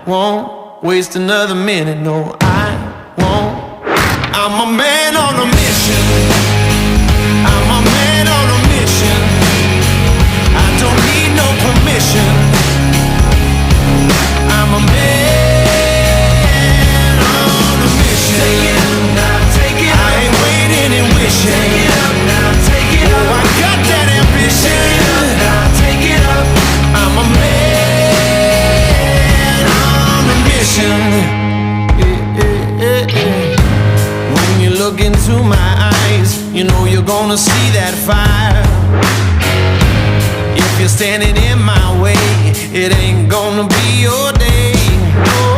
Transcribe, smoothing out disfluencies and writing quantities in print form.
won't waste another minute. No, I won't. I'm a man on a mission. I'm a man on a mission. I don't need no permission. I'm a man on a mission. Take it up now, take it up. I ain't waiting and wishing. Take it up now, take it up. Oh, I got that ambition. Take it up now, take it up. I'm a man on a mission. When you look into my eyes, you know you're gonna see that fire. If you're standing in my way, it ain't gonna be your day. Oh,